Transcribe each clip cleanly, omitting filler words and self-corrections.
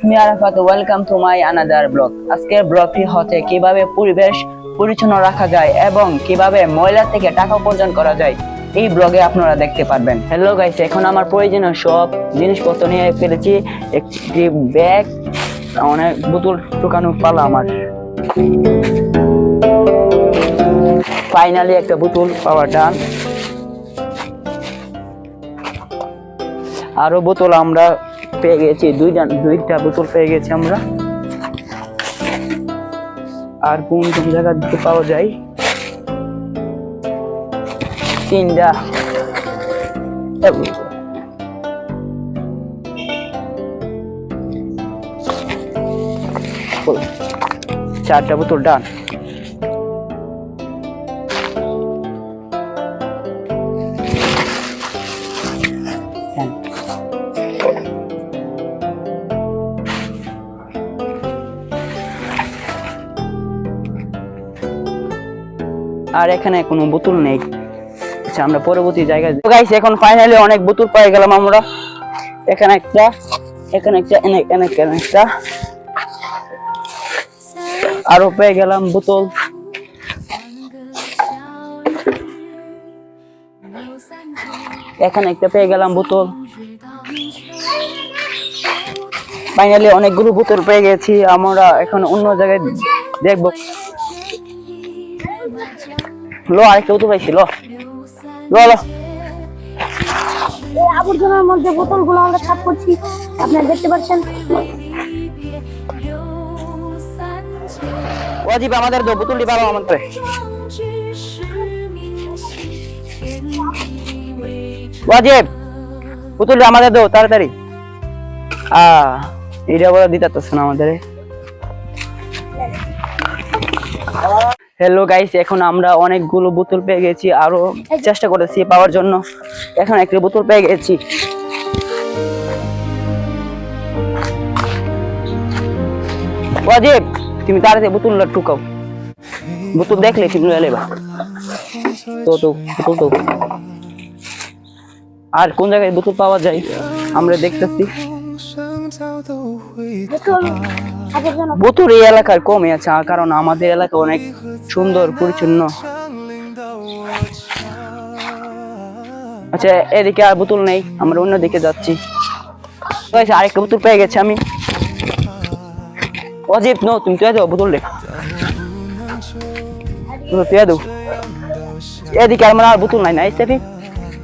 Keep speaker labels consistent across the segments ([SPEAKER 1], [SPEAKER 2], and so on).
[SPEAKER 1] Me Arafat, welcome to my another blog. আজকের ব্লগটি হচ্ছে কিভাবে পরিবেশ পরিচ্ছন্ন রাখা যায় এবং কিভাবে ময়লা থেকে টাকা উপার্জন করা যায়, এই ব্লগে আপনারা দেখতে পারবেন। হ্যালো গাইস, এখন আমার প্রয়োজনীয় সব জিনিসপত্র নিয়ে ফেলেছি। একটি ব্যাগ, অনেক বোতল ঢুকানো পালা আমার। ফাইনালি একটা বোতল পাওয়া ডান। আরো বোতল আমরা পেয়ে গেছি, দুইটা বোতল পেয়ে গেছি আমরা। আর কোন কোন জায়গা দিতে পাওয়া যায়? তিনটা, চারটা বোতল ডান। আর এখানে কোনো বোতল নেই। আচ্ছা, আমরা পরবর্তী জায়গায় গাইস, এখন ফাইনালি অনেক বোতল পেয়ে গেলাম আমরা। এখানে একটা, এখানে একটা, এখানে একটা, আরো পেয়ে গেলাম বোতল। এখানে একটা পেয়ে গেলাম বোতল। ফাইনালি অনেকগুলো বোতল পেয়ে গেছি আমরা। এখন অন্য জায়গায় দেখবো। লো, আরেকটা বোতল পাইছি। লো লো লো,
[SPEAKER 2] এই আবর্জনার মধ্যে বোতলগুলো আমরা সাফ করছি, আপনারা দেখতে পাচ্ছেন।
[SPEAKER 1] ওয়াজিব আমাদের দো বোতলটি পাবো আমাদের। ওয়াজিব বোতলটি আমাদের দো তাড়াতাড়ি। এটা বলে দিতেছে না আমাদের। হ্যালো গাইস, এখন আমরা অনেকগুলো বোতল পেয়ে গেছি, আরো চেষ্টা করেছি পাওয়ার জন্য। এখন একটা বোতল পেয়ে গেছি। ওয়াজিব তুমি তাড়াতাড়ি বোতলটা ঢুকাও। বোতল দেখলে ঠিক নিয়ে এলেবা তো তো বোতল তো। আর কোন জায়গায় বোতল পাওয়া যায় আমরা দেখতেছি। বোতল এই এলাকার কমই আছে, কারণ আমাদের এলাকা অনেক সুন্দর পরিচ্ছন্ন। আচ্ছা, এদিকে আর বোতল নেই, আমরা অন্য দিকে যাচ্ছি। আরেকটা বোতল পেয়ে গেছি আমি। অজিব নো, তুমি তুই দাও বোতল রে, তুই দাও। এদিকে আর আর বোতল নাই না স্টেফি।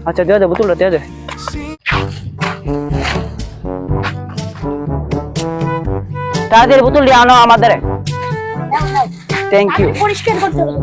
[SPEAKER 1] আচ্ছা দিয়ে দে বোতলটা, দিয়ে দে। তাদের বোতলটি আনো আমাদের। Thank you.
[SPEAKER 2] পরিষ্কার করতে হবে।